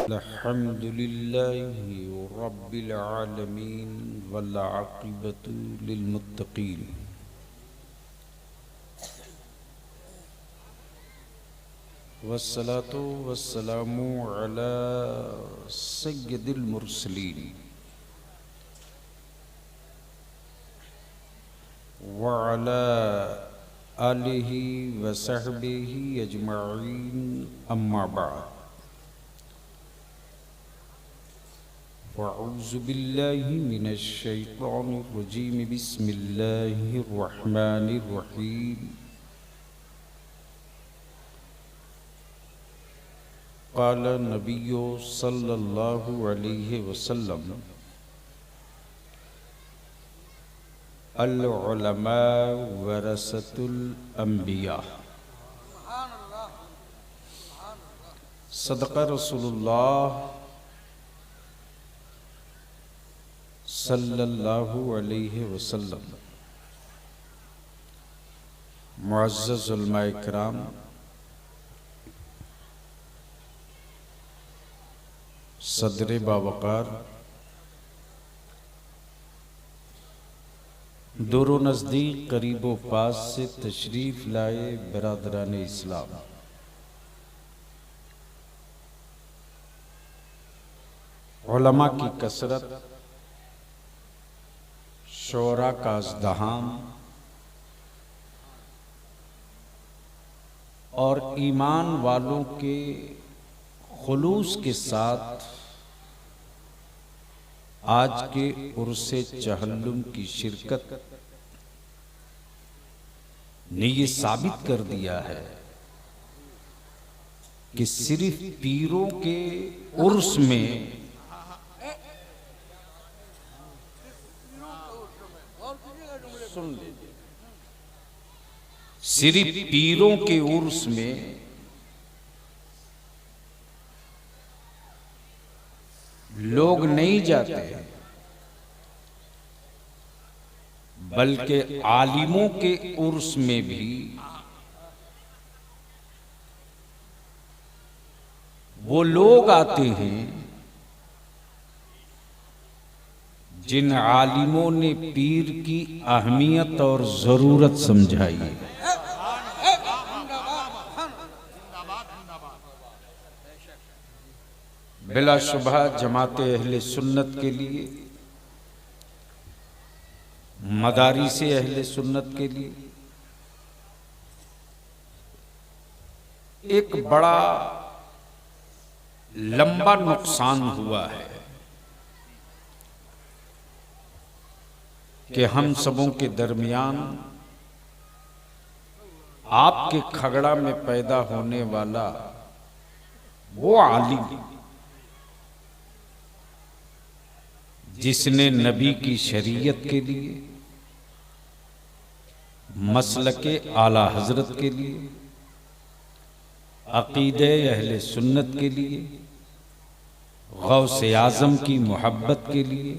अल्हम्दुलिल्लाहि रब्बिल आलमीन वल आक़िबतु लिल मुत्तक़ीन। वस्सलातु वस्सलामु अला सय्यिदिल मुरसलीन व अला आलिहि व सहबिहि अजमईन, अम्मा बाद। अऊज़ु बिल्लाहि मिनश शैतानिर रजीम, बिस्मिल्लाहिर रहमानिर रहीम। क़ाल नबिय्यु सल्लल्लाहु अलैहि वसल्लम, अल उलमा वरसतुल अंबिया। सदक़ रसूलुल्लाह सल्लल्लाहु अलैहि वसल्लम। मुअज़्ज़ज़ उलमाए किराम, सदरे बावकार, दूरो नज़दीक करीबो पास से तशरीफ़ लाए बिरादरान इस्लाम, उलमा की कसरत, शोरा का अज़दहाम और ईमान वालों के खुलूस के साथ आज के उर्से चहल्लुम की शिरकत ने ये साबित कर दिया है कि सिर्फ पीरों के उर्स में सिर्फ पीरों के उर्स में लोग नहीं जाते, बल्कि आलिमों के उर्स में भी वो लोग आते हैं जिन आलिमों ने पीर की अहमियत और जरूरत समझाई है। बिलाशुबह जमाते अहले सुन्नत के लिए, मदारिसे अहले सुन्नत के लिए एक बड़ा लंबा नुकसान हुआ है कि हम सबों के दरमियान आपके खगड़ा में पैदा होने वाला वो आलिम जिसने नबी की शरीयत के लिए, मसलके आला हजरत के लिए, अकीदे अहले सुन्नत के लिए, गौसे आजम की मोहब्बत के लिए,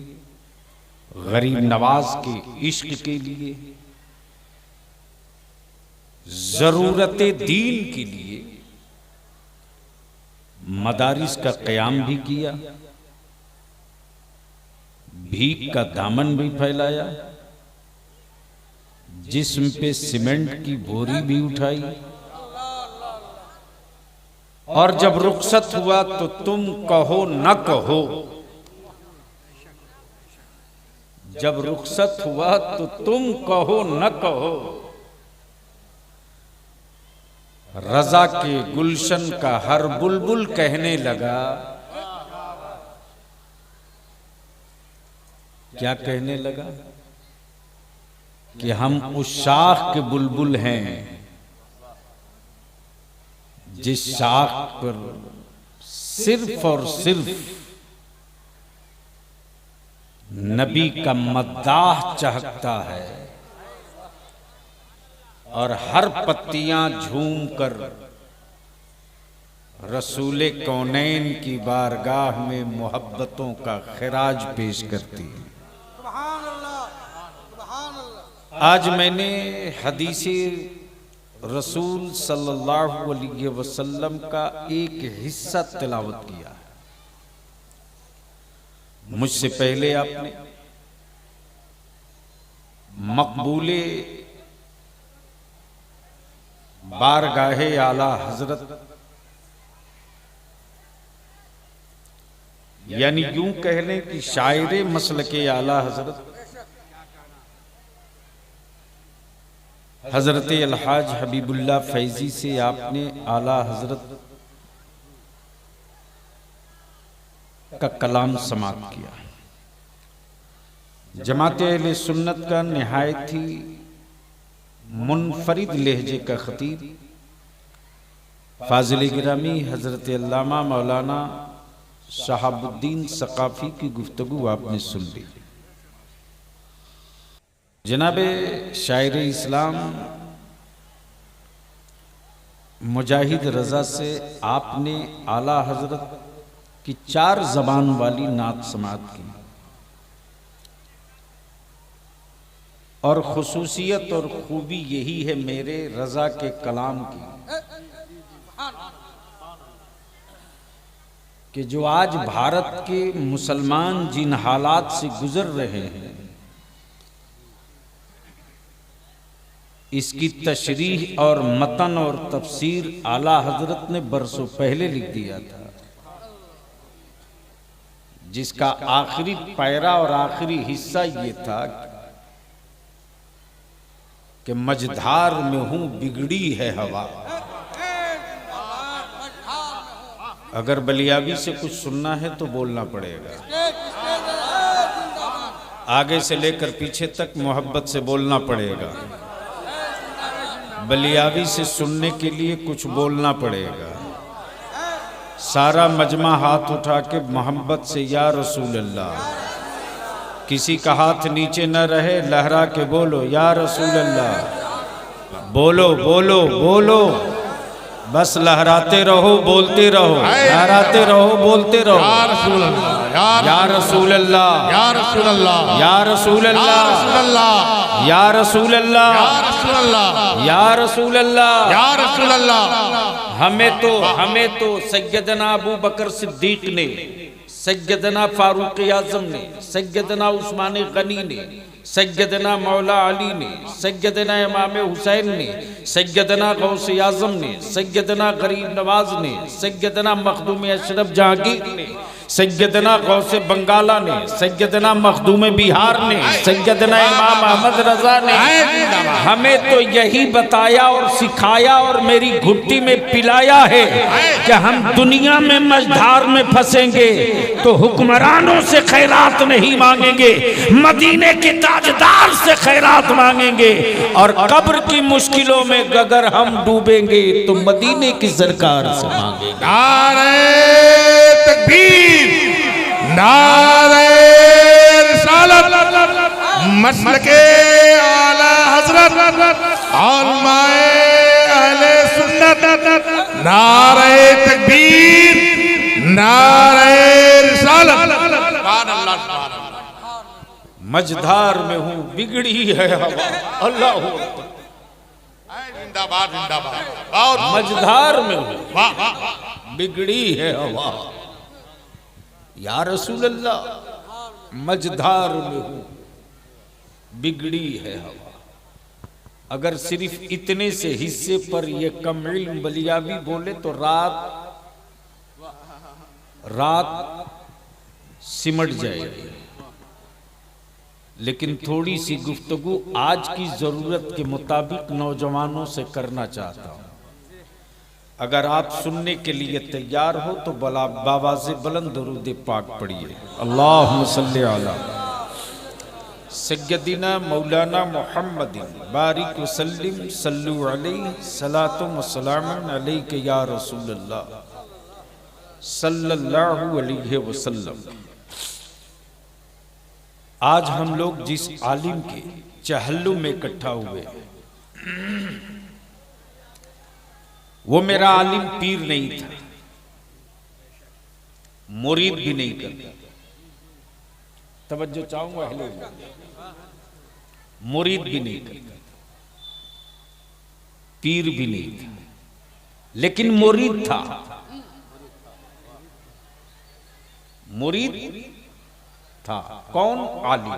गरीब नवाज के इश्क के लिए, जरूरत दीन के लिए मदारिस का क़याम भी किया, भीख का दामन भी फैलाया, जिस्म पे सीमेंट की बोरी भी उठाई, और जब रुखसत हुआ तो तुम कहो न कहो, जब रुखसत हुआ तो तुम कहो न कहो, रजा के गुलशन का हर बुलबुल कहने लगा। क्या कहने लगा? कि हम उस शाख के बुलबुल हैं जिस शाख पर सिर्फ और सिर्फ नबी का मद्दाह चहकता है, और हर पत्तियां झूम कर रसूले कौनैन की बारगाह में मोहब्बतों का खिराज पेश करती है। आज मैंने हदीसे रसूल सल्लल्लाहु अलैहि वसल्लम का एक हिस्सा तिलावत किया है। मुझसे पहले आपने मकबूले बारगाहे आला हजरत, यानी यूं कह लें कि शायरे मसलके आला हजरत हजरत अलहाज हबीबुल्लाह फैजी से आपने आला हजरत का कलाम समाप्त किया। जमाते अहले सुन्नत का निहायत ही मुनफरिद लहजे का खतीब फाजिल गिरामी हजरत अल्लामा मौलाना शहाबुद्दीन सकाफी की गुफ्तगू आपने सुन ली। जनाबे शायर इस्लाम मुजाहिद रजा से आपने आला हजरत की 4 ज़बान वाली नात समात की और खुसूसियत और खूबी यही है मेरे रजा के कलाम की कि जो आज भारत के मुसलमान जिन हालात से गुजर रहे हैं, इसकी तशरीह और मतन और तफसीर आला हजरत ने बरसों पहले लिख दिया था, जिसका आखिरी पैरा और आखिरी हिस्सा ये था कि मझधार में हूं बिगड़ी है हवा। अगर बलियाबी से कुछ सुनना है तो बोलना पड़ेगा, आगे से लेकर पीछे तक मोहब्बत से बोलना पड़ेगा। बलियाबी से सुनने के लिए कुछ बोलना पड़ेगा। सारा मजमा हाथ उठा के मोहब्बत से या रसूल अल्लाह, किसी का हाथ नीचे न रहे, लहरा के बोलो या रसूल अल्लाह। बोलो बोलो बोलो, बस लहराते रहो, बोलते रहो, लहराते रहो, बोलते रहो। या रसूल अल्लाह, या रसूल अल्लाह, या रसूल अल्लाह, या रसूल अल्लाह, या रसूल अल्लाह, या रसूल अल्लाह, या रसूल अल्लाह, या रसूल अल्लाह। हमें तो सैयदना अबू बकर सिद्दीक ने, सैयदना फारूक आजम ने, सैयदना उस्मान गनी ने, सैयदना मौला अली ने, सैयदना इमाम हुसैन ने, सैयदना गौस आजम ने, सैयदना गरीब नवाज ने, सैयदना मखदूम अशरफ जहांगीर ने, सैयदना गौसे बंगाला ने, सैयदना मखदूम बिहार ने, सैयदना इमाम अहमद रजा ने हमें तो यही बताया और सिखाया और मेरी घुट्टी में पिलाया है कि हम दुनिया में मझधार में फंसेंगे तो हुक्मरानों से खैरात नहीं मांगेंगे, मदीने के ताजदार से खैरात मांगेंगे, और कब्र की मुश्किलों में अगर हम डूबेंगे तो मदीने की सरकार से मांगेंगे। नारे तकबीर, नारे रिसालत, मसलके आला हजरत, उलमाए अहले सुन्नत। नारे तकबीर, नारे रिसालत। मझधार में हूं बिगड़ी है हवा, अल्लाह जिंदाबाद जिंदाबाद। और मझधार में हूं वाह वाह, बिगड़ी है हवा, या रसूल अल्लाह, मझधार में हूं बिगड़ी है हवा। अगर सिर्फ इतने से हिस्से पर ये कम इल्म बलियाबी बोले तो रात सिमट जाएगी, लेकिन थोड़ी सी गुफ्तगू आज की जरूरत के मुताबिक नौजवानों से करना चाहता हूं। अगर आप सुनने के लिए तैयार हो तो बावाज़े बुलंद दरूद पाक पढ़िए। अल्लाहुम्मा सल्ली अला सय्यदिना मौलाना मुहम्मदिन बारिक वसल्लिम सल्लु अलैहि सलातुम व सलामुन अलैका या रसूल अल्लाह सल्लल्लाहु अलैहि वसल्लम। आज हम लोग जिस आलिम के चहल्लुम में इकट्ठा हुए, वो मेरा आलिम पीर नहीं था, मुरीद भी नहीं करता। तवज्जो चाहूंगा, अहले मुरीद भी नहीं करता, पीर भी नहीं था, लेकिन मुरीद था। मुरीद था। कौन? आलिम।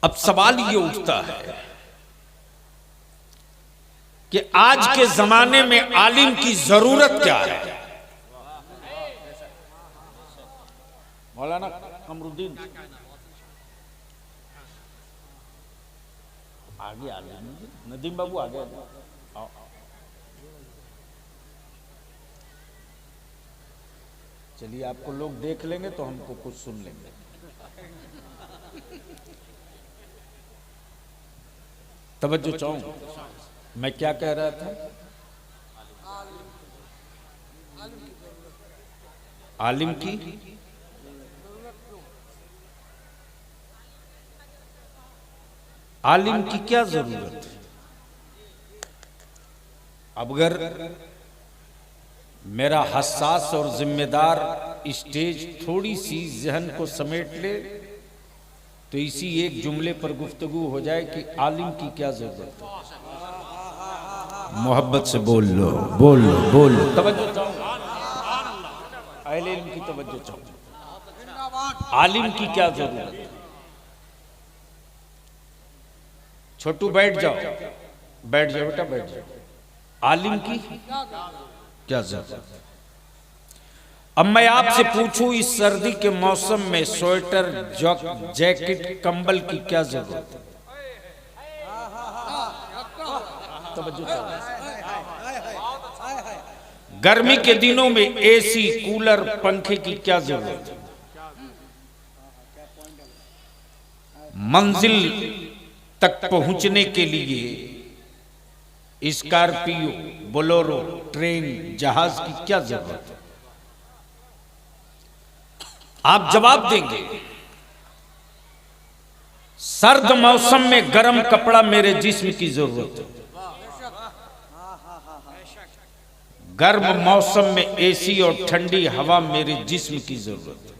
अब सवाल ये उठता है कि आज के जमाने में आलिम की जरूरत क्या है? मौलाना कमरुद्दीन आगे आलिम, नदीम बाबू आगे आओ। चलिए, आपको लोग देख लेंगे तो हमको कुछ सुन लेंगे। तवज्जो चाहूं, मैं क्या कह रहा था? आलिम की आलिम की क्या जरूरत है? अब अगर मेरा हसास और जिम्मेदार स्टेज थोड़ी सी जहन को समेट ले तो इसी एक जुमले पर गुफ्तगू हो जाए कि आलिम की क्या जरूरत है। मोहब्बत से बोल लो, बोल लो, बोल लो। तवज्जो चाहूं, अहले इल्म की तवज्जो चाहूं। आलिम की क्या जरूरत है? छोटू बैठ जाओ, बैठ जाओ बेटा, बैठ जाओ। आलिम की क्या जरूरत है? अब मैं आपसे पूछूं, इस सर्दी के मौसम में स्वेटर, जैकेट, कंबल की क्या जरूरत है? गर्मी के दिनों में एसी, कूलर, पंखे की क्या जरूरत है? मंजिल तक पहुंचने के लिए स्कॉर्पियो, बोलेरो, ट्रेन, जहाज की क्या जरूरत है? आप जवाब देंगे, सर्द मौसम में गर्म कपड़ा मेरे जिस्म की जरूरत है, गर्म मौसम में एसी और ठंडी हवा मेरे जिस्म की जरूरत है,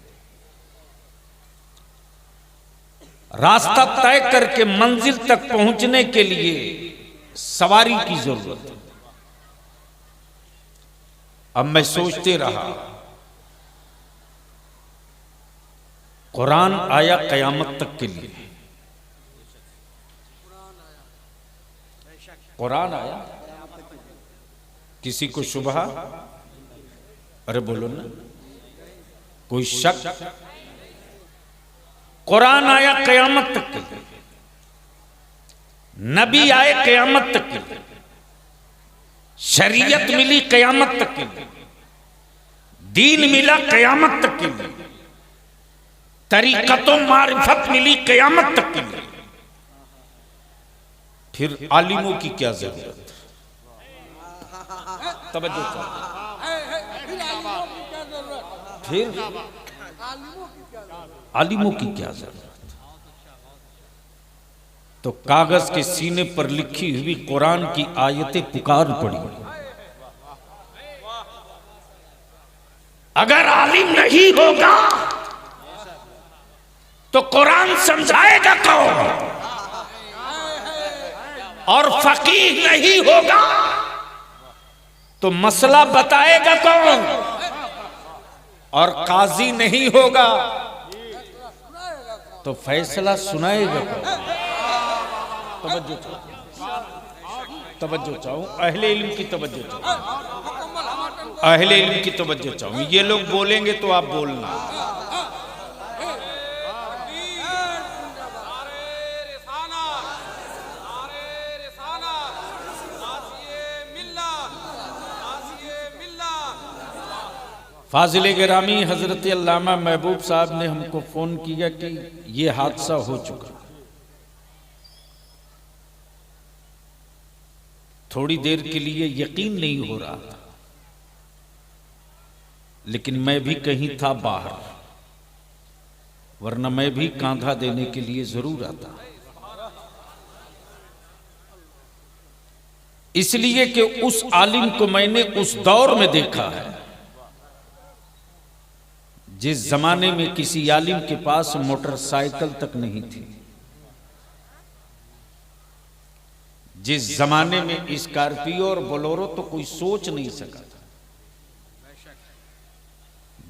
रास्ता तय करके मंजिल तक पहुंचने के लिए सवारी की जरूरत है। अब मैं सोचते रहा, कुरान आया कयामत तक के लिए, कुरान आया, किसी को शुबहा? अरे बोलो ना, कोई शक? कुरान आया कयामत तक के लिए, नबी आए कयामत तक के लिए, शरीयत मिली कयामत तक के लिए, दीन मिला कयामत तक के लिए, तरीक़तो मारिफत मिली कयामत तक के लिए। फिर आलिमों की क्या जरूरत? तवज्जो फिर आलिमों की क्या जरूरत? तो कागज के सीने पर लिखी हुई कुरान की आयतें पुकार पड़ी। अगर आलिम नहीं होगा तो कुरान समझाएगा कौन? और फकीह नहीं होगा तो मसला बताएगा कौन? और काजी नहीं होगा तो फैसला सुनाएगा कौन? तवज्जो चाहूं, अहले इल्म की तवज्जो चाहूं, अहले इल्म की तवज्जो चाहूं। ये लोग बोलेंगे तो आप बोलना। फाजिल गिरामी हजरत अल्लामा महबूब साहब ने हमको फोन किया कि ये हादसा हो चुका। थोड़ी देर के लिए यकीन नहीं हो रहा था, लेकिन मैं भी कहीं था बाहर, वरना मैं भी कांधा देने के लिए जरूर आता। इसलिए कि उस आलिम को मैंने उस दौर में देखा है जिस जमाने में किसी आलिम के पास मोटरसाइकिल तक नहीं थी, जिस जमाने में स्कॉर्पियो और बोलेरो तो कोई सोच नहीं सका था,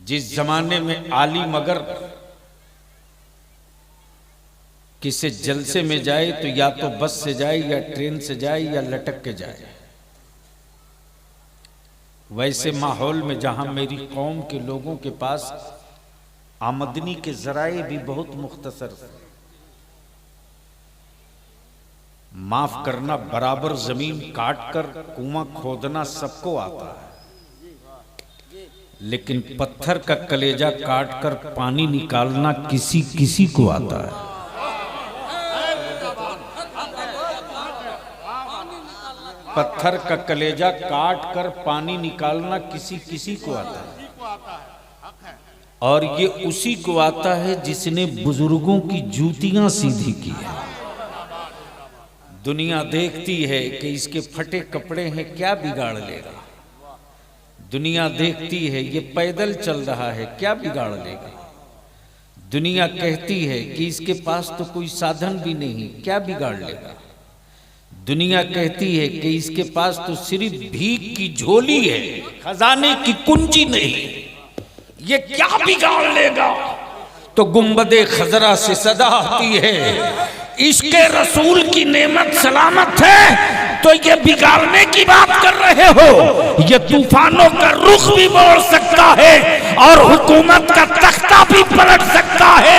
जिस जमाने में आली मगर किसी जलसे में जाए तो या तो बस से जाए या ट्रेन से जाए या लटक के जाए, वैसे माहौल में जहां मेरी कौम के लोगों के पास आमदनी के जराए भी बहुत मुख्तसर, माफ करना, बराबर जमीन काट कर कुआं खोदना सबको आता है, लेकिन पत्थर का कलेजा काट कर पानी निकालना किसी किसी को आता है। पत्थर का कलेजा काट कर पानी निकालना किसी किसी को आता है, और ये उसी को आता है जिसने बुजुर्गों की जूतियां सीधी की है। दुनिया देखती है कि इसके फटे कपड़े हैं, क्या बिगाड़ लेगा। दुनिया देखती है ये पैदल चल रहा है, क्या बिगाड़ लेगा। दुनिया कहती है कि इसके पास तो कोई साधन भी नहीं, क्या बिगाड़ लेगा। दुनिया कहती है कि इसके पास तो सिर्फ भीख की झोली है, खजाने की कुंजी नहीं, ये क्या बिगाड़ लेगा। तो गुंबदे खजरा से सदा आती है, इसके रसूल की नेमत सलामत है, तो ये बिगाड़ने की बात कर रहे हो। ये तूफानों का रुख भी मोड़ सकता है और हुकूमत का तख्ता भी पलट सकता है,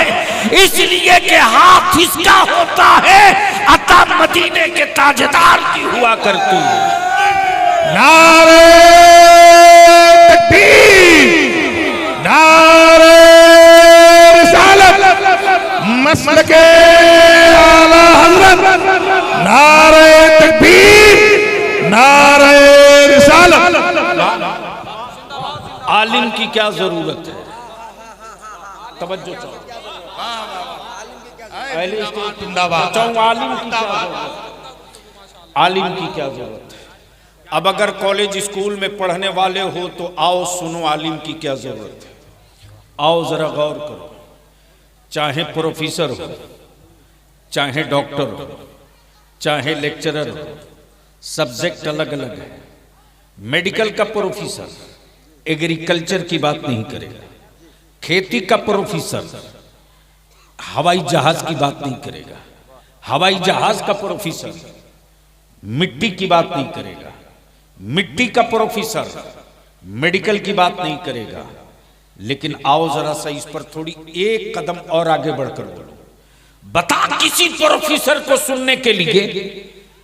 इसलिए कि हाथ इसका होता है, अता मदीने के ताजदार की हुआ करती है। नारे तकबीर, नारे रिसालत, मसलके आला हज़रत, नारे तकबीर, नारे रिसालत। आलिम की क्या जरूरत है, तवज्जो चाहो, पहले जिंदाबाद। आलिम की क्या जरूरत, आलिम की क्या जरूरत है। अब अगर कॉलेज स्कूल में पढ़ने वाले हो तो आओ सुनो आलिम की क्या जरूरत है। आओ जरा गौर करो, चाहे प्रोफेसर हो, चाहे डॉक्टर हो, चाहे लेक्चरर हो, सब्जेक्ट अलग अलग है। मेडिकल का प्रोफेसर एग्रीकल्चर की बात नहीं करेगा, खेती का प्रोफेसर हवाई जहाज की बात नहीं करेगा, हवाई जहाज का प्रोफेसर मिट्टी की बात नहीं करेगा, मिट्टी का प्रोफेसर मेडिकल की बात नहीं करेगा। लेकिन आओ जरा सा इस पर थोड़ी एक कदम और आगे बढ़कर बोलो। बता किसी प्रोफेसर को सुनने के लिए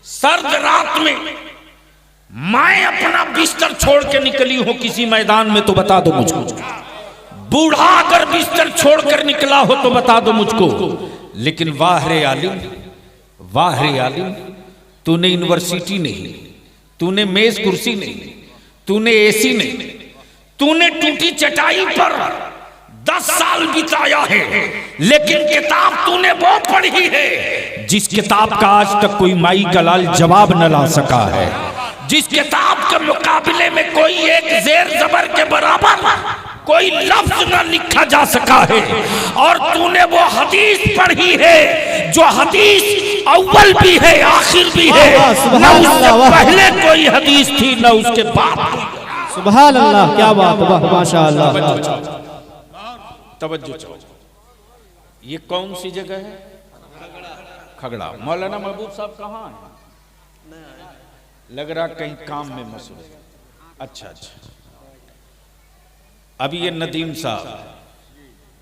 सर्द रात में मैं अपना बिस्तर छोड़ के निकली हूं किसी मैदान में, तो बता दो मुझको। बूढ़ा अगर बिस्तर छोड़कर निकला हो तो बता दो मुझको। लेकिन वाह रे आलिम, वाह रे आलिम, तूने यूनिवर्सिटी नहीं, तूने मेज कुर्सी नहीं, तूने एसी नहीं, तूने टूटी चटाई पर 10 साल बिताया है, लेकिन किताब तूने वो पढ़ी है जिस किताब का आज तक कोई माई का लाल जवाब न ला सका है, जिस किताब के मुकाबले में कोई एक जेर जबर के बराबर कोई लफ्ज न लिखा जा सका है। और तूने वो हदीस पढ़ी है जो हदीस अव्वल भी है आखिर भी है, न उससे पहले कोई हदीस थी न उसके बाद। सुभान अल्लाह, क्या बात, वाह माशाअल्लाह। तवज्जो चाहो, ये कौन सी जगह है? खगड़ा। मौलाना महबूब साहब कहाँ हैं? लग रहा कहीं काम में मसरूफ। अच्छा अच्छा। अभी ये नदीम साहब,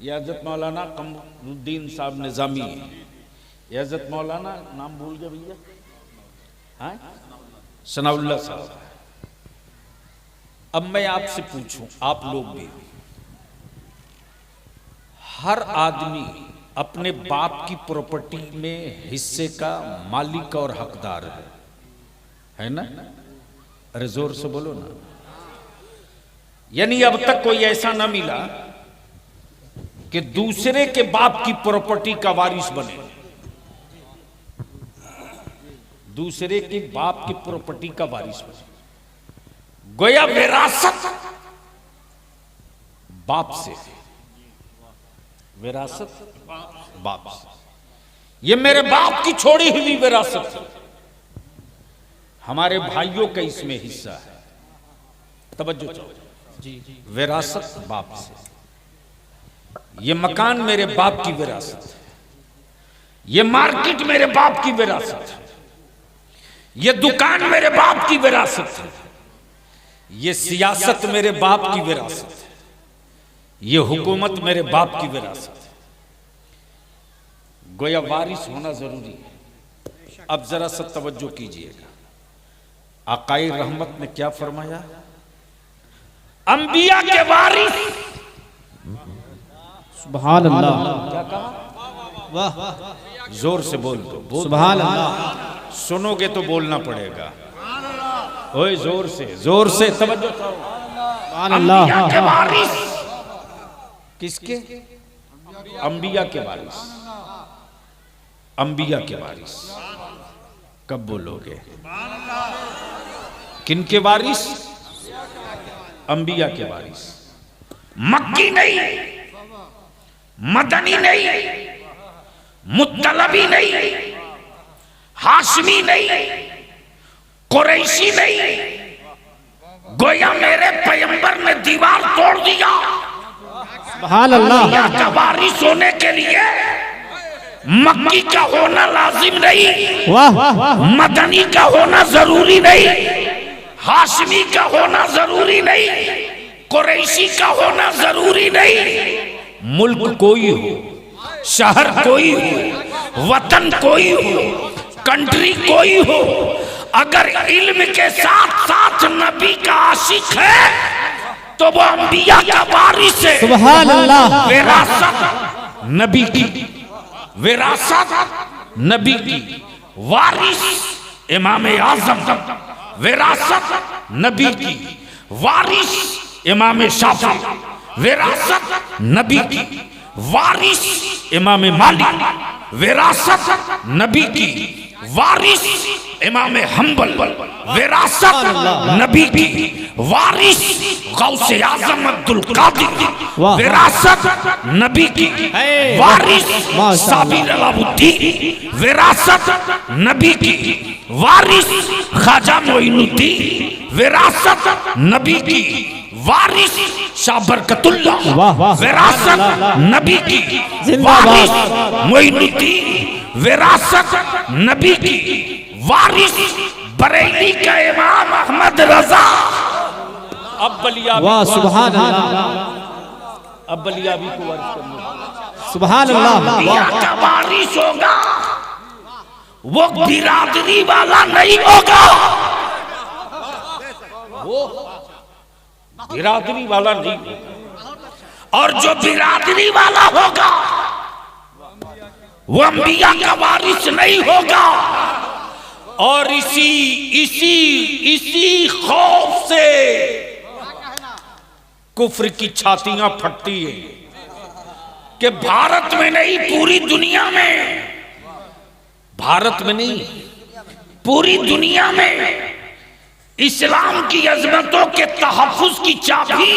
ये हज़रत मौलाना कमरुद्दीन साहब निज़ामी है, ये हज़रत मौलाना नाम भूल गए भैया, हाँ, सनाउल्लाह साहब। अब मैं आपसे पूछूं, आप लोग भी, हर आदमी अपने बाप की प्रॉपर्टी में हिस्से का मालिक और हकदार है ना? अरे जोर से बोलो ना। यानी अब तक कोई ऐसा ना मिला कि दूसरे के बाप की प्रॉपर्टी का वारिस बने, दूसरे के बाप की प्रॉपर्टी का वारिस बने। गोया विरासत बाप से, विरासत बाप से। ये मेरे बाप की छोड़ी हुई विरासत है, हमारे भाइयों का इसमें हिस्सा है। तवज्जो चाहो, विरासत बाप से। ये मकान मेरे बाप की विरासत है, ये मार्केट मेरे बाप की विरासत है, ये दुकान मेरे बाप की विरासत है, ये सियासत मेरे बाप की विरासत है, ये हुकूमत मेरे बाप की विरासत है। गोया वारिस होना जरूरी है। अब जरा सा तवज्जो कीजिएगा, आकाई रहमत ने क्या फरमाया? अंबिया के वारिस। सुभान अल्लाह। क्या कहा? वाह, जोर से बोल दो। सुभान अल्लाह। सुनोगे तो बोलना पड़ेगा। ओए जोर से तवज्जो करो। सुभान अल्लाह। अंबिया के वारिस। किसके? अंबिया के वारिस। अंबिया के वारिस कब बोलोगे? किनके वारिस? अंबिया के वारिस। मक्की नहीं, मदनी नहीं, मुत्तलबी नहीं, हाशमी नहीं, कुरैशी नहीं। गोया मेरे पैगंबर ने दीवार तोड़ दिया। सुभान अल्लाह। का वारिस होने के लिए मक्की का होना लाजिम नहीं, वाह, मदनी का होना जरूरी नहीं, हाशमी का होना जरूरी नहीं, कुरैशी का होना जरूरी नहीं। मुल्क कोई हो, शहर कोई हो, वतन कोई हो, कंट्री कोई हो, अगर इल्म के साथ साथ नबी का आशिक है तो वो अंबिया का वारिस है। सुभान अल्लाह। विरासत नबी की, विरासत नबी की, वारिस इमाम आजम, विरासत नबी की, वारिस इमाम शाफी, विरासत नबी की, वारिस इमाम मालिक, विरासत नबी की, वारिस इमाम हम्बल, विरासत नबी की, वारिस गौसे आजम अब्दुल कादिर, विरासत नबी की, वारिस साबिर अलाउद्दीन, विरासत नबी की, वारिस ख्वाजा मोइनुद्दीन, विरासत नबी की, वारिस शाह बरकतुल्लाह, विरासत नबी की, वारिस मोइनुद्दीन, विरासत नबी की, वारिस बरेली का इमाम अहमद रजा। अब बलिया, वाह, सुभान अल्लाह। अब बलिया भी को वारिस करना। सुभान अल्लाह। वाह, का वारिस होगा वो बिरादरी वाला नहीं होगा, वो बिरादरी वाला नहीं होगा। और जो बिरादरी वाला होगा वो अंबिया का वारिस नहीं होगा। और इसी खौफ से कुफ्र की छातियां फटती है कि भारत में नहीं, पूरी दुनिया में, भारत में नहीं पूरी दुनिया में इस्लाम की अजमतों के तहफ्फुज की चाबी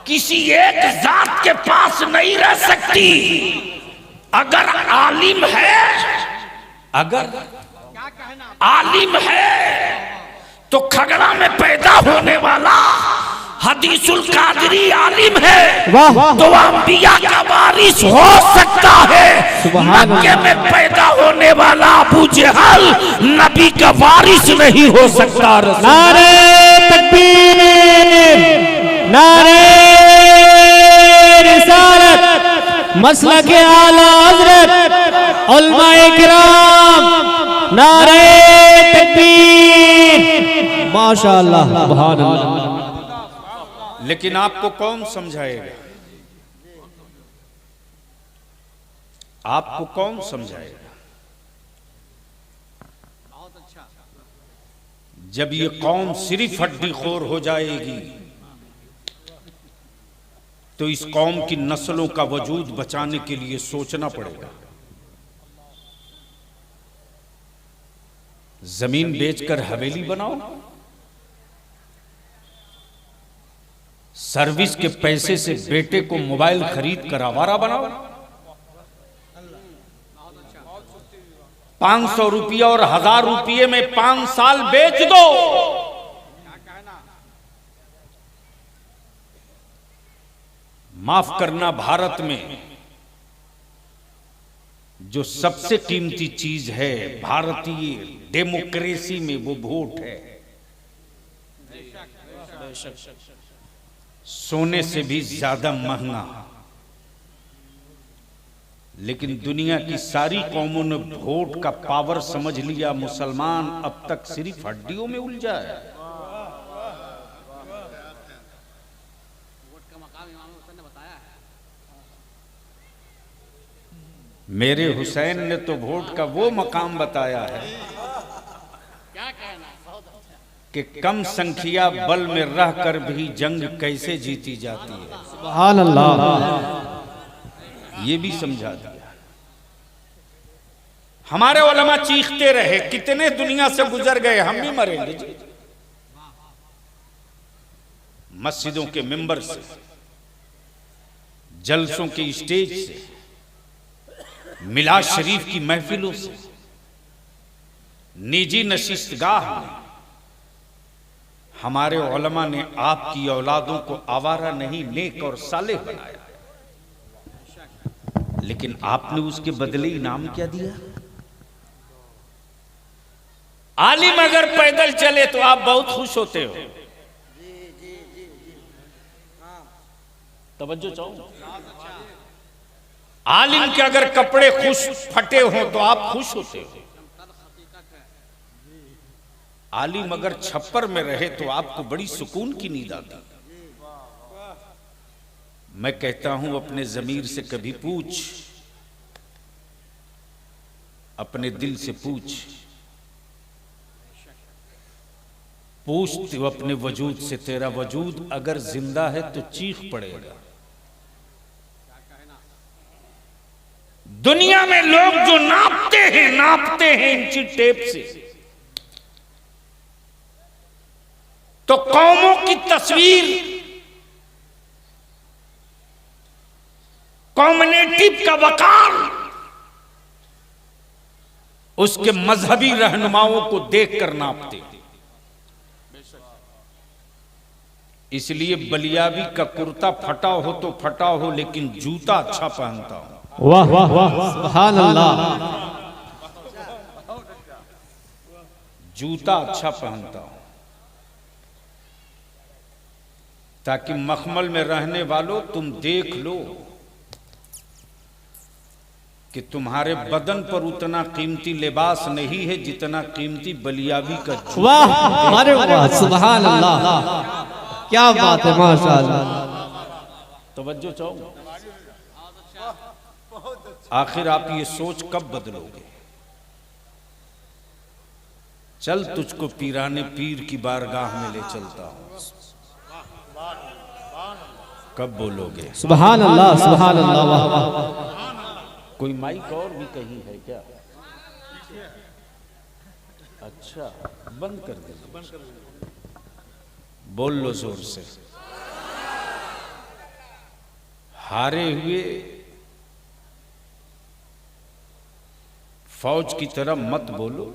किसी एक जात के पास नहीं रह सकती। अगर आलिम है, अगर आलिम है तो खगड़ा में पैदा होने वाला हदीसुल कादरी आलिम है, तो अंबिया का वारिस हो सकता है। मक्के में पैदा होने वाला अबू जहल नबी का वारिस नहीं हो सकता। नारे तकबीर, नारे रिसालत, मसलक आला हज़रत उलमाए किराम, नारे तकबीर। माशाअल्लाह, सुभान अल्लाह। लेकिन आपको कौन समझाएगा? आपको कौन समझाएगा? जब ये कौम सिर्फ हड्डी खोर हो जाएगी तो इस कौम की नस्लों का वजूद बचाने के लिए सोचना पड़ेगा। जमीन बेचकर हवेली बनाओ, सर्विस के पैसे से बेटे को मोबाइल खरीद कर आवारा बनाओ, 500 रुपया और 1000 रुपये में 5 साल बेच दो। माफ करना, भारत में जो सबसे कीमती चीज है भारतीय डेमोक्रेसी में, वो वोट है। सोने से भी ज्यादा महंगा। लेकिन दुनिया की सारी कौमों ने वोट का पावर समझ लिया, मुसलमान अब तक सिर्फ हड्डियों में उलझा है। मेरे हुसैन ने तो वोट का वो मकाम बताया है कि कम संख्या बल में रहकर भी जंग कैसे जीती जाती है। सुभान अल्लाह। ये भी समझा दिया। हमारे उलमा चीखते रहे, कितने दुनिया से गुजर गए, हम भी मरेंगे जी। मस्जिदों के मिंबर से, जलसों के स्टेज से, मिलाद शरीफ की महफिलों से, निजी नशिस्तगाह में हमारे उलमा ने आपकी औलादों को आवारा नहीं, नेक और सालेह बनाया। लेकिन आपने उसके बदले इनाम क्या दिया? आलिम अगर पैदल चले तो आप बहुत खुश होते हो। तवज्जो चाहो। आलिम के अगर कपड़े खुश फटे हो तो आप खुश होते हो। आलिम अगर छप्पर में रहे तो आपको बड़ी सुकून की नींद आती। मैं कहता हूं अपने ज़मीर से कभी पूछ, अपने दिल से पूछ, पूछ तो अपने वजूद से, तेरा वजूद अगर जिंदा है तो चीख पड़ेगा। दुनिया में लोग जो नापते हैं इंची टेप से, तो कौमों की तस्वीर, कम्युनिटी का वकार उसके मजहबी रहनुमाओं को देखकर नापते। इसलिए बलियाबी का कुर्ता फटा हो तो फटा हो, लेकिन जूता अच्छा पहनता हूं। वाह वाह वाह, सुभान अल्लाह। जूता अच्छा पहनता हूं ताकि मखमल में रहने वालों तुम देख लो कि तुम्हारे बदन पर उतना कीमती लिबास नहीं है जितना कीमती बलियाबी का जूता। वाह, अरे वाह, सुभान अल्लाह, क्या बात है, माशाअल्लाह। तवज्जो चाहो। आखिर आप ये सोच कब बदलोगे? चल तुझको पीराने पीर की बारगाह में ले चलता हूं, कब बोलोगे? सुभान अल्लाह, सुभान अल्लाह, वाह वाह। कोई माइक और भी कहीं है क्या? अच्छा, बंद कर दे, बोल लो जोर से। हारे हुए फौज की तरह मत बोलो।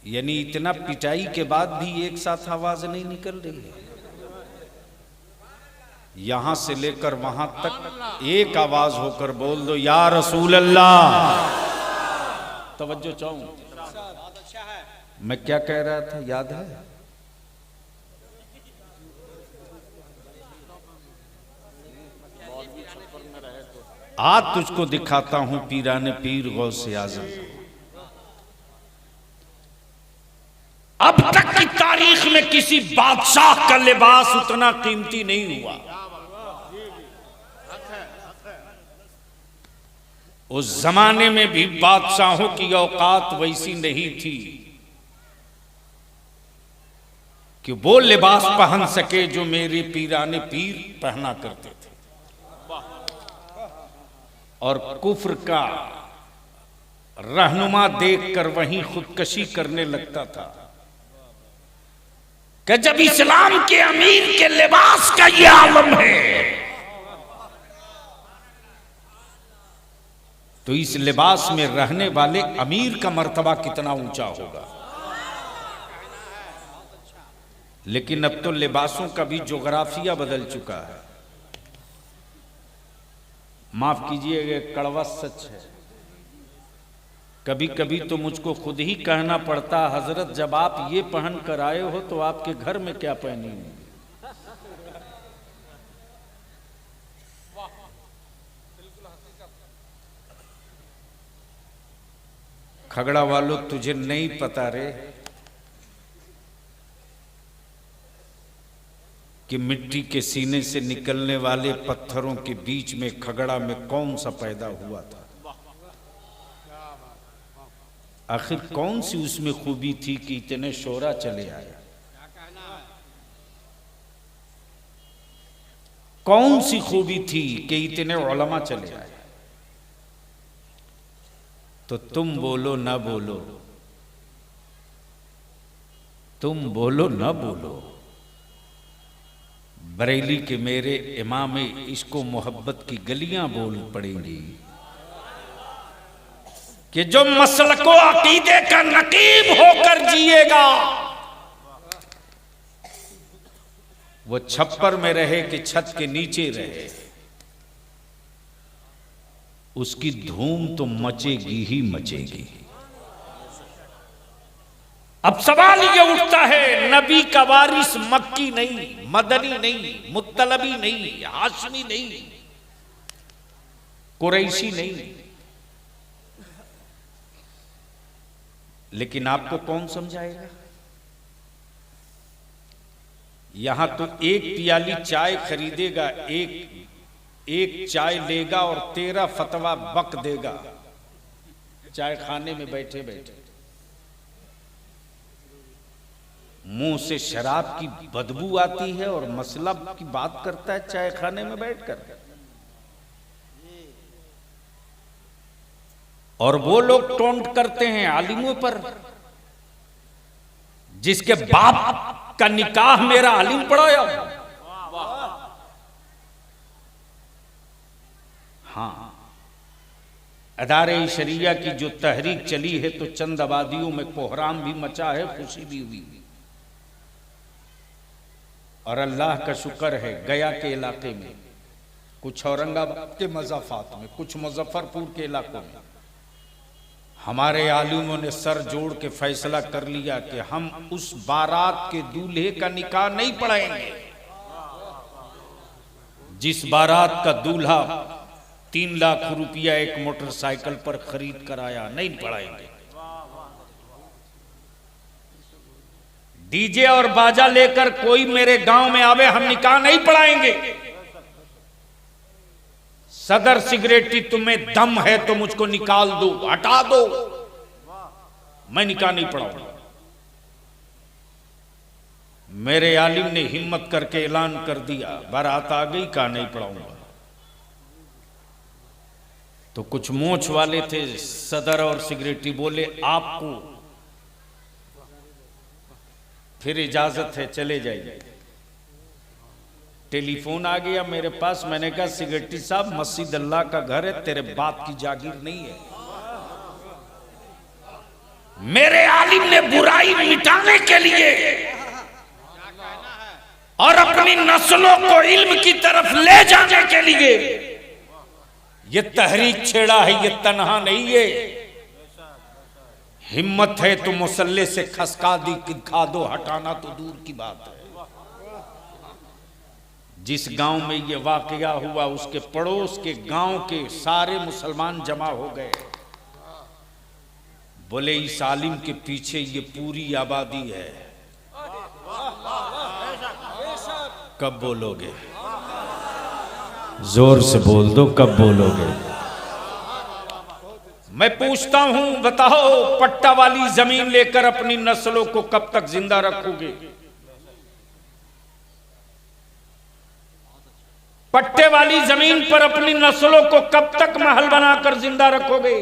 यानी इतना पिटाई के बाद भी एक साथ आवाज नहीं निकल रही है। यहां से लेकर वहां तक एक आवाज होकर बोल दो, या रसूल अल्लाह। तवज्जो चाहूं, मैं क्या कह रहा था याद है? आज तुझको दिखाता हूं पीराने पीर गौसे आजम। अब तक की तारीख में किसी बादशाह का लिबास उतना कीमती नहीं हुआ। उस जमाने में भी बादशाहों की औकात वैसी नहीं थी कि वो लिबास पहन सके जो मेरे पीराने पीर पहना करते थे। और कुफ्र का रहनुमा देखकर वहीं खुदकशी करने लगता था कि जब इस्लाम के अमीर के लिबास का ये आलम है तो इस लिबास में रहने वाले अमीर का मर्तबा कितना ऊंचा होगा। लेकिन अब तो लिबासों का भी जोग्राफिया बदल चुका है। माफ कीजिएगा, कड़वा सच है। कभी कभी तो मुझको खुद ही कहना पड़ता, हजरत जब आप ये पहन कर आए हो तो आपके घर में क्या पहनी हो। खगड़ा वालों, तुझे नहीं पता रे कि मिट्टी के सीने से निकलने वाले पत्थरों के बीच में खगड़ा में कौन सा पैदा हुआ था। आखिर कौन सी उसमें खूबी थी कि इतने शोरा चले आए। कौन सी खूबी थी कि इतने उलमा चले आए। तो तुम बोलो ना बोलो, तुम बोलो ना बोलो, बरेली के मेरे इमाम इश्को मोहब्बत की गलियां बोल पड़ेंगी कि जो मसलको अकीदे का नकीब होकर जिएगा वो छप्पर में रहे कि छत के नीचे रहे, उसकी धूम तो मचेगी ही मचेगी। अब सवाल ये उठता है, नबी का वारिस मक्की नहीं, मदनी नहीं, मुत्तलबी नहीं, हाशमी नहीं, कुरैशी नहीं, लेकिन आपको कौन समझाएगा। यहां तो एक प्याली चाय खरीदेगा, एक चाय लेगा और 13 फतवा बक देगा चाय खाने में बैठे बैठे। मुंह से शराब की बदबू आती है और मसला की बात करता है चाय खाने में बैठकर। और वो लोग टोंट करते हैं आलिमों पर, जिसके बाप का निकाह मेरा आलिम पढ़ाया। हाँ, अदारे शरिया की जो तहरीक चली है तो चंद आबादियों में कोहराम भी मचा है, खुशी भी हुई। और अल्लाह का शुक्र है, गया के इलाके में, कुछ औरंगाबाद के मज़ाफात में, कुछ मुजफ्फरपुर के इलाकों में हमारे आलिमों ने सर जोड़ के फैसला कर लिया कि हम उस बारात के दूल्हे का निकाह नहीं पढ़ाएंगे जिस बारात का दूल्हा 3 लाख रुपया एक मोटरसाइकिल पर खरीद कर आया। नहीं पढ़ाएंगे। डीजे और बाजा लेकर कोई मेरे गांव में आवे, हम निकाह नहीं पढ़ाएंगे। सदर सिगरेटी, तुम्हें दम है तो मुझको निकाल दो, हटा दो, मैं निकाह नहीं पढ़ाऊंगा। मेरे आलिम ने हिम्मत करके ऐलान कर दिया, बारात आ गई, का नहीं पढ़ाऊंगा। तो कुछ मोछ वाले थे सदर और सिगरेटी, बोले आपको फिर इजाजत है, चले जाइए। टेलीफोन आ गया मेरे पास, मैंने कहा सिगरेटी साहब, मस्जिद अल्लाह का घर है, तेरे बाप की जागीर नहीं है। मेरे आलिम ने बुराई मिटाने के लिए और अपनी नस्लों को इल्म की तरफ ले जाने के लिए ये तहरीक छेड़ा है, ये तन्हा नहीं है। हिम्मत है तो मुसल्ले से खसका दी खा दो, हटाना तो दूर की बात है। जिस गांव में ये वाकया हुआ उसके पड़ोस के गांव के सारे मुसलमान जमा हो गए। बोले इस आलिम के पीछे ये पूरी आबादी है। कब बोलोगे? जोर से बोल दो, कब बोलोगे? मैं पूछता हूं, बताओ, पट्टा वाली जमीन लेकर अपनी नस्लों को कब तक जिंदा रखोगे? पट्टे वाली जमीन पर अपनी नस्लों को कब तक महल बनाकर जिंदा रखोगे?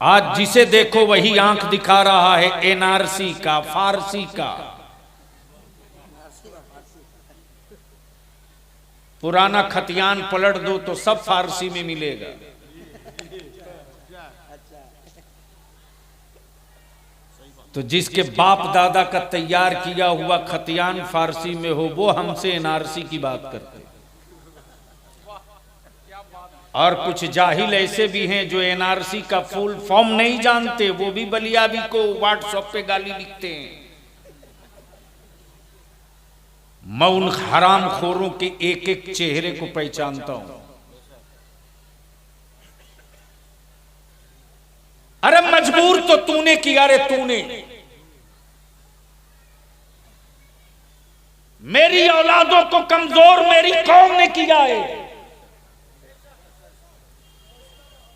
आज जिसे देखो वही आंख दिखा रहा है एनआरसी का, फारसी का। पुराना खतियान पलट दो तो सब फारसी में मिलेगा। तो जिसके बाप दादा का तैयार किया हुआ खतियान फारसी में हो वो हमसे एनआरसी की बात करते। और कुछ जाहिल ऐसे भी हैं जो एनआरसी का फुल फॉर्म नहीं जानते, वो भी बलियाबी को व्हाट्सएप पे गाली लिखते हैं। मैं उन हराम खोरों के एक एक चेहरे को पहचानता हूं। अरे मजबूर तो तूने किया रे, तूने। मेरी औलादों को कमजोर मेरी कौम ने किया है।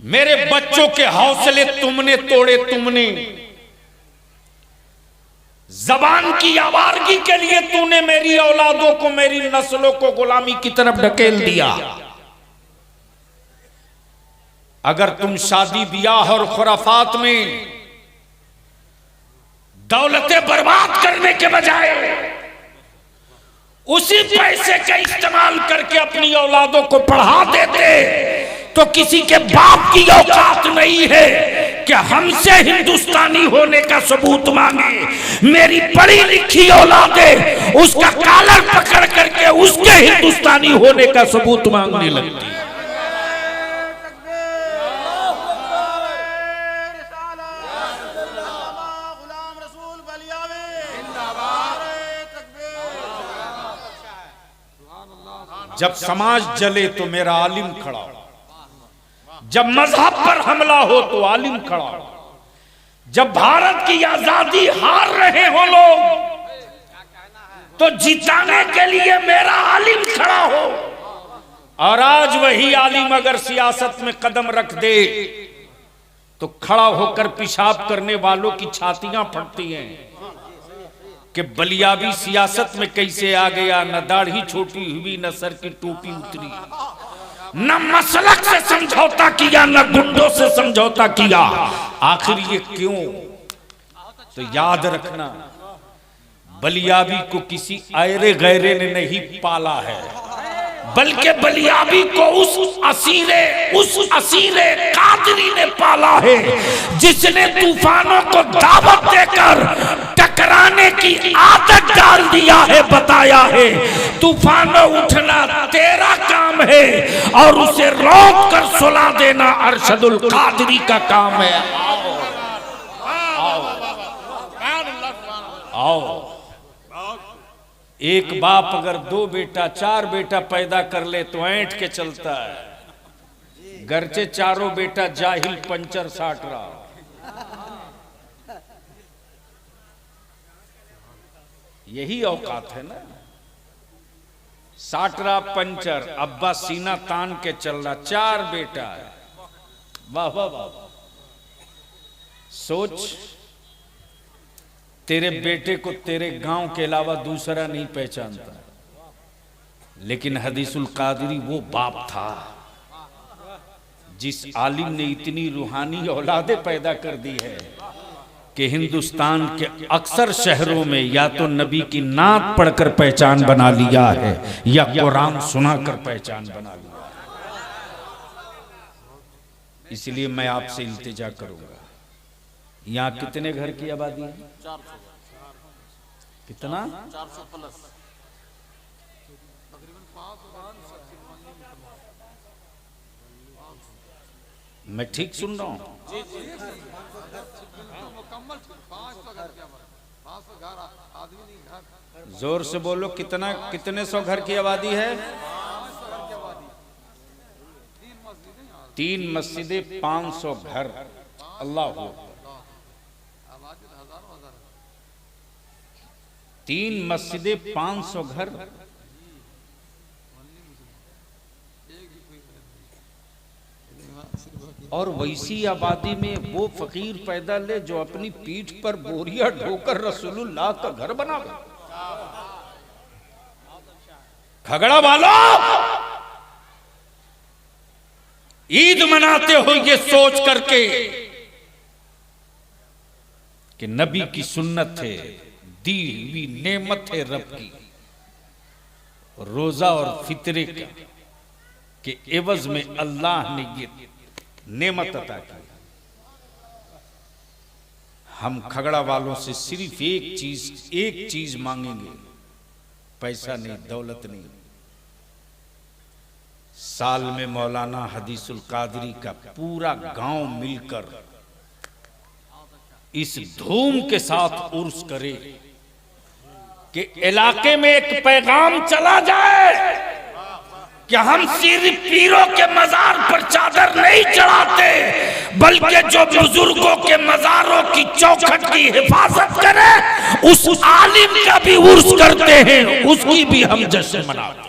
मेरे बच्चों के हौसले तुमने तोड़े, तुमने। जबान की आवारगी के लिए तूने मेरी औलादों को, मेरी नस्लों को गुलामी की तरफ ढकेल दिया। अगर तुम शादी ब्याह और खुराफात में दौलतें बर्बाद करने के बजाय उसी पैसे का इस्तेमाल करके अपनी औलादों को पढ़ा देते तो किसी के बाप की औकात नहीं है कि हमसे हिंदुस्तानी होने का सबूत मांगे। मेरी पढ़ी लिखी औलादें उसका कॉलर पकड़ करके उसके हिंदुस्तानी होने का सबूत मांगने लगती। जब समाज जले तो मेरा आलिम खड़ा हो, जब मजहब पर हमला हो तो आलिम खड़ा हो, जब भारत की आजादी हार रहे हो लोग तो जिताने के लिए मेरा आलिम खड़ा हो। और आज वही आलिम अगर सियासत में कदम रख दे तो खड़ा होकर पेशाब करने वालों की छातियां फटती हैं कि बलियाबी सियासत में कैसे आ गया। न दाढ़ी छोटी हुई, न सर की टोपी उतरी, न मसलक से समझौता किया, न गुंडों से समझौता किया। आखिर ये क्यों? तो याद रखना, बलियाबी को किसी आयरे गैरे ने नहीं पाला है, बल्कि बलियाबी को उस असीरे कादरी ने पाला है जिसने तूफानों को दावत देकर टकराने की आदत डाल दिया है। बताया है तूफानों उठना तेरा काम है और उसे रोक कर सुला देना अरशदुल कादरी का काम है। आओ आओ आओ। एक बाप अगर 2 बेटा 4 बेटा पैदा कर ले तो ऐंठ के चलता है, गरचे चारों बेटा जाहिल पंचर साट रहा। यही औकात है ना, साट रहा पंचर, अब्बा सीना तान के चल रहा, 4 बेटा है। वाह वाह वाह। सोच, तेरे बेटे को तेरे गांव के अलावा दूसरा नहीं पहचानता, लेकिन हदीसुल कादरी वो बाप था जिस आलिम ने इतनी रूहानी औलादे पैदा कर दी है कि हिंदुस्तान के अक्सर शहरों में या तो नबी की नात पढ़कर पहचान बना लिया है या कुरान सुनाकर पहचान बना लिया है। इसलिए मैं आपसे इल्तिजा करूंगा, यहाँ कितने घर की आबादी है? 400। कितना? 400 प्लस। मैं ठीक सुन रहा हूँ? जोर से बोलो, कितना, कितने 100 घर की आबादी है? 3 मस्जिदें, 500 घर। अल्लाह, 3 मस्जिदें, 500 घर। और वैसी आबादी में वो फकीर पैदा ले जो अपनी पीठ पर बोरिया ढोकर रसूलुल्लाह का घर बनावे। खगड़ा वालों, ईद मनाते हो ये सोच करके कि नबी की सुन्नत है, दी हुई नेमत है रब की, रोजा और फितरे के एवज में अल्लाह ने ये नेमत अता की। हम खगड़ा वालों से सिर्फ एक चीज मांगेंगे, पैसा नहीं, दौलत नहीं। साल में मौलाना हदीसुल कादरी का पूरा गांव मिलकर इस धूम के साथ उर्स करे कि इलाके में एक पैगाम चला जाए कि हम सिर्फ पीरों के मजार पर चादर नहीं चढ़ाते, बल्कि जो बुजुर्गों के मजारों की चौखट की हिफाजत करे उस आलिम का भी उर्स करते हैं, उसकी भी हम जश्न मनाते हैं।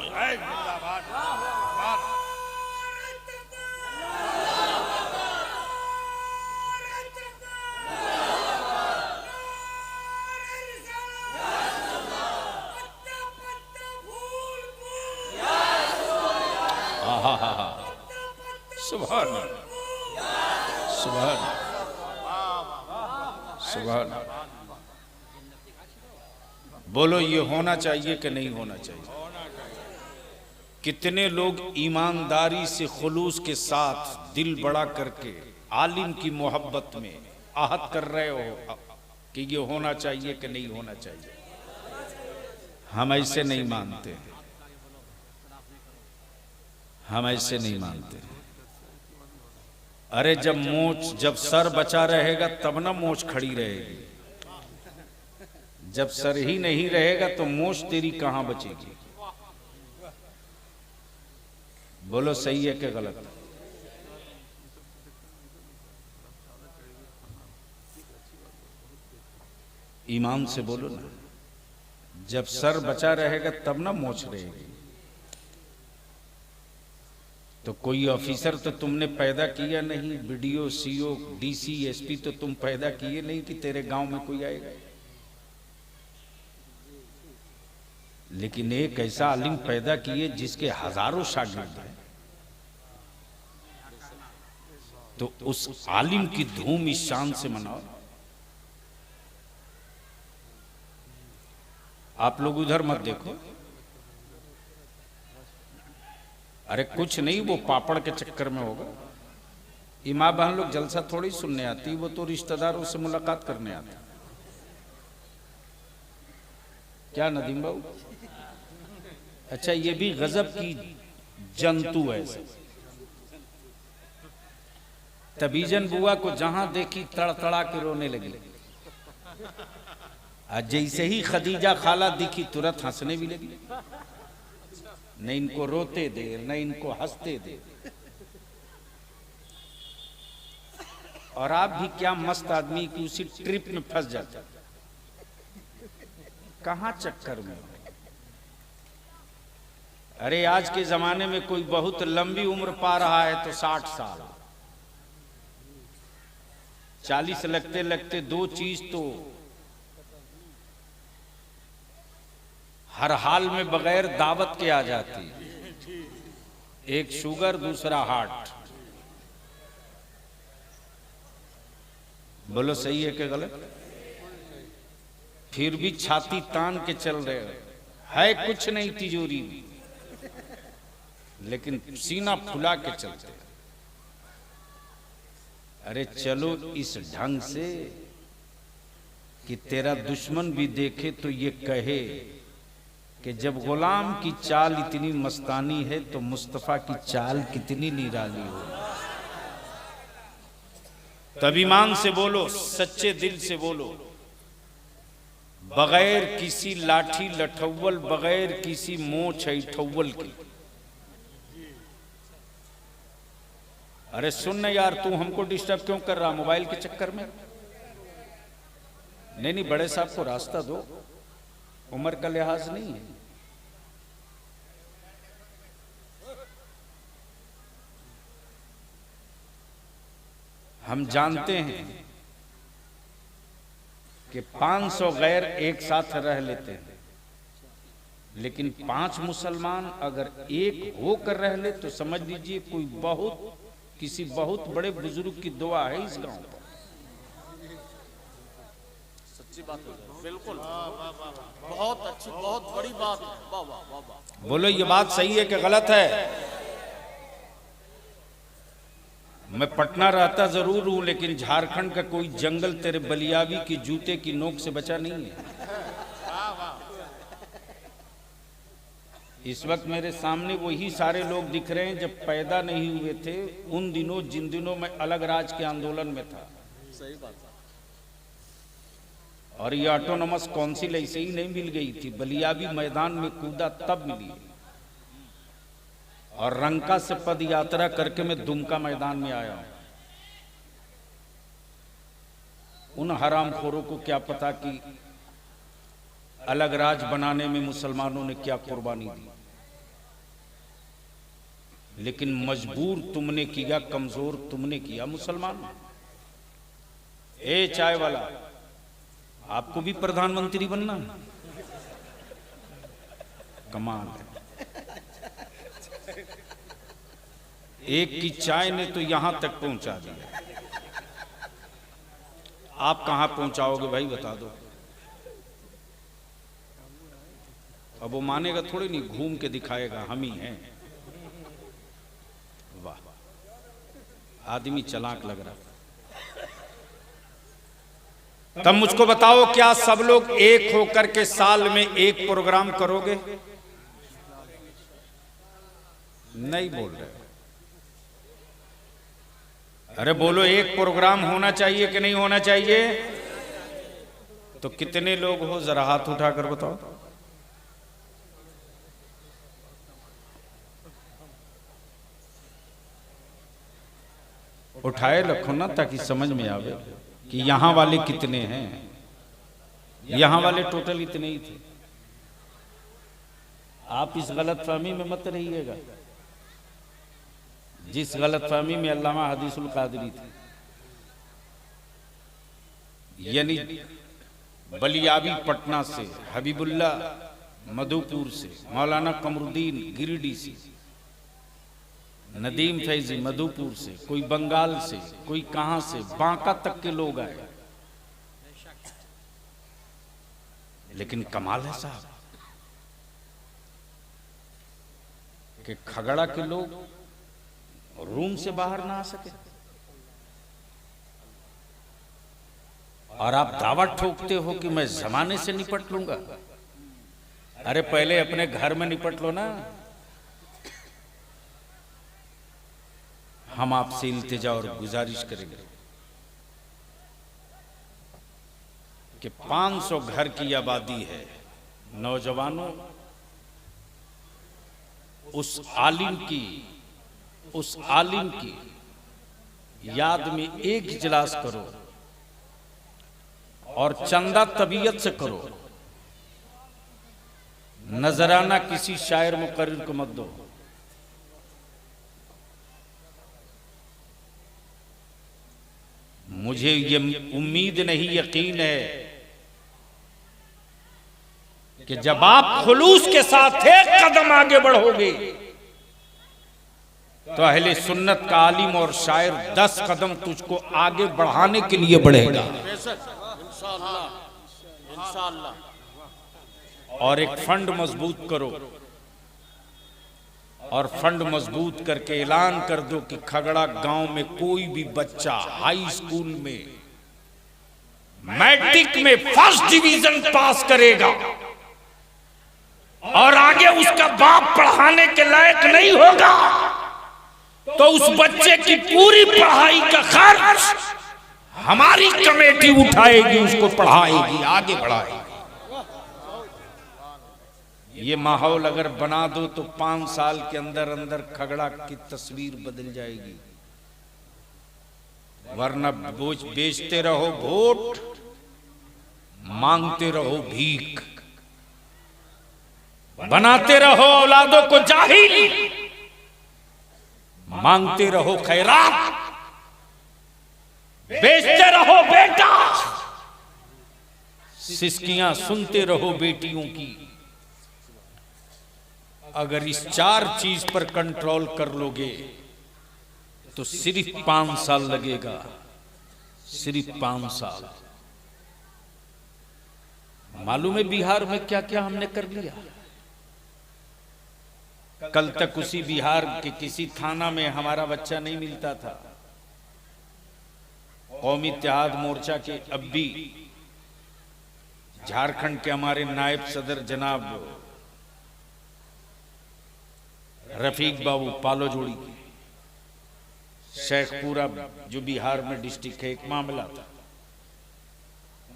सुभान सुभान सुभान। बोलो ये होना चाहिए कि नहीं होना चाहिए? कितने लोग ईमानदारी से खुलूस के साथ दिल बड़ा करके आलिम की मोहब्बत में आहत कर रहे हो कि ये होना चाहिए कि नहीं होना चाहिए? हम ऐसे नहीं मानते, हम ऐसे नहीं मानते। अरे जब सर बचा रहेगा तब ना मोछ खड़ी रहेगी, जब सर ही नहीं रहेगा तो मोछ तेरी कहां बचेगी? बोलो सही है कि गलत? ईमान से बोलो ना, जब सर बचा रहेगा तब ना मोछ रहेगी। तो कोई ऑफिसर तो तुमने पैदा किया नहीं, बीडीओ, सीओ, डीसी, एसपी तो तुम पैदा किए नहीं कि तेरे गांव में कोई आएगा। लेकिन एक ऐसा आलिम पैदा किए जिसके हजारों शागिर्द हैं, तो उस आलिम की धूम इस शान से मनाओ। आप लोग उधर मत देखो, अरे कुछ नहीं, वो पापड़ के चक्कर में होगा। ये माँ बहन लोग जलसा थोड़ी सुनने आती, वो तो रिश्तेदारों से मुलाकात करने आती। क्या नदीम बाबू? अच्छा, ये भी गजब की जंतु है। तबीजन बुआ को जहां देखी तड़तड़ा के रोने लगी, जैसे ही खदीजा खाला दिखी तुरंत हंसने भी लगी। न इनको रोते दे न इनको हंसते दे। और आप भी क्या मस्त आदमी की उसी ट्रिप में फंस जाते, कहां चक्कर में। अरे आज के जमाने में कोई बहुत लंबी उम्र पा रहा है तो 60 साल, 40 लगते लगते दो चीज तो हर हाल में बगैर दावत के आ जाती, एक शुगर, दूसरा हार्ट। बोलो सही है कि गलत? फिर भी छाती तान के चल रहे हो, है कुछ नहीं तिजोरी में, लेकिन सीना फुला के चलते। अरे चलो इस ढंग से कि तेरा दुश्मन भी देखे तो ये कहे कि जब गुलाम की चाल इतनी मस्तानी है तो मुस्तफा की चाल कितनी निराली हो। तब ईमान से बोलो, सच्चे दिल से बोलो, बगैर किसी लाठी लठव्वल, बगैर किसी मोछ ऐठव्वल की। अरे सुन यार, तू हमको डिस्टर्ब क्यों कर रहा मोबाइल के चक्कर में? नहीं, बड़े साहब को रास्ता दो, उम्र का लिहाज नहीं है। हम जानते हैं कि 500 गैर एक साथ रह लेते हैं, लेकिन 5 मुसलमान अगर एक होकर रह ले तो समझ लीजिए कोई किसी बहुत बड़े बुजुर्ग की दुआ है इस गांव पर। सच्ची बात है, बिल्कुल, बहुत अच्छी, बहुत बड़ी बात है। वाह वाह वाह वाह। बोलो ये बात सही है कि गलत है? मैं पटना रहता जरूर हूं, लेकिन झारखंड का कोई जंगल तेरे बलियावी की जूते की नोक से बचा नहीं है। इस वक्त मेरे सामने वही सारे लोग दिख रहे हैं जब पैदा नहीं हुए थे उन दिनों, जिन दिनों मैं अलग राज के आंदोलन में था। सही बात। और ये ऑटोनॉमस काउंसिल ऐसे ही नहीं मिल गई थी, बलियावी मैदान में कूदा तब मिली। और रंका से पद यात्रा करके मैं दुमका मैदान में आया हूं। उन हरामखोरों को क्या पता कि अलग राज बनाने में मुसलमानों ने क्या कुर्बानी दी, लेकिन मजबूर तुमने किया, कमजोर तुमने किया मुसलमान। ए चाय वाला, आपको भी प्रधानमंत्री बनना है? कमाल है। एक की चाय ने तो यहां तक पहुंचा दिया, आप कहां पहुंचाओगे भाई बता दो। अब वो मानेगा थोड़ी नहीं, घूम के दिखाएगा हम ही हैं। वाह, आदमी चालाक लग रहा। तब मुझको बताओ, क्या सब लोग एक होकर के साल में एक प्रोग्राम करोगे? नहीं बोल रहे। अरे बोलो, एक प्रोग्राम होना चाहिए कि नहीं होना चाहिए? तो कितने लोग हो जरा हाथ उठाकर बताओ। उठाए रखो ना, ताकि समझ में आवे कि यहां वाले कितने हैं। यहां वाले टोटल इतने ही थे। आप इस गलतफहमी में मत रहिएगा जिस गलतफहमी में अल्लामा हदीसुल कादरी थे, यानी बलियावी पटना से, हबीबुल्ला मधुपुर से, मौलाना कमरुद्दीन गिरिडीह से, नदीम फैजी मधुपुर से, कोई बंगाल से, कोई कहां से, बांका तक के लोग आए। लेकिन कमाल है साहब कि खगड़ा के लोग रूम से बाहर ना आ सके, और आप दावा ठोकते हो कि मैं जमाने से निपट लूंगा। अरे पहले अपने घर में निपट लो ना। हम आपसे इल्तिजा और गुजारिश करेंगे कि 500 घर की आबादी है। नौजवानों, उस आलिम की याद में एक इजलास करो और चंदा तबीयत से करो। नजराना किसी शायर मुकर्रिर को मत दो। मुझे ये उम्मीद नहीं, यकीन है कि जब आप खुलूस के साथ एक कदम आगे बढ़ोगे तो अहले सुन्नत का आलिम और शायर 10 कदम तुझको आगे बढ़ाने के लिए बढ़ेगा। इंशाअल्लाह, इंशाअल्लाह। और एक फंड मजबूत करो, और फंड मजबूत करके ऐलान कर दो कि खगड़ा गांव में कोई भी बच्चा हाई स्कूल में मैट्रिक में फर्स्ट डिवीजन पास करेगा और आगे उसका बाप पढ़ाने के लायक नहीं होगा, तो उस बच्चे की पूरी पढ़ाई का खर्च हमारी कमेटी उठाएगी, उसको पढ़ाएगी, आगे बढ़ाएगी। ये माहौल अगर बना दो तो 5 साल के अंदर अंदर खगड़ा की तस्वीर बदल जाएगी। वरना बेचते रहो वोट, मांगते रहो भीख, बनाते रहो औलादों को जाहिल, मांगते रहो खैरात, बेचते रहो बेटा, सिसकियां सुनते रहो बेटियों की। अगर इस 4 चीज पर कंट्रोल कर लोगे तो सिर्फ 5 साल लगेगा, सिर्फ 5 साल। मालूम है बिहार में क्या क्या हमने कर लिया। कल तक उसी बिहार के किसी थाना में हमारा बच्चा नहीं मिलता था, कौमी इत्तेहाद मोर्चा के अब भी झारखंड के हमारे नायब सदर जनाब रफीक बाबू पालोजोड़ी के शेखपुरा जो बिहार में डिस्ट्रिक्ट है, एक मामला था।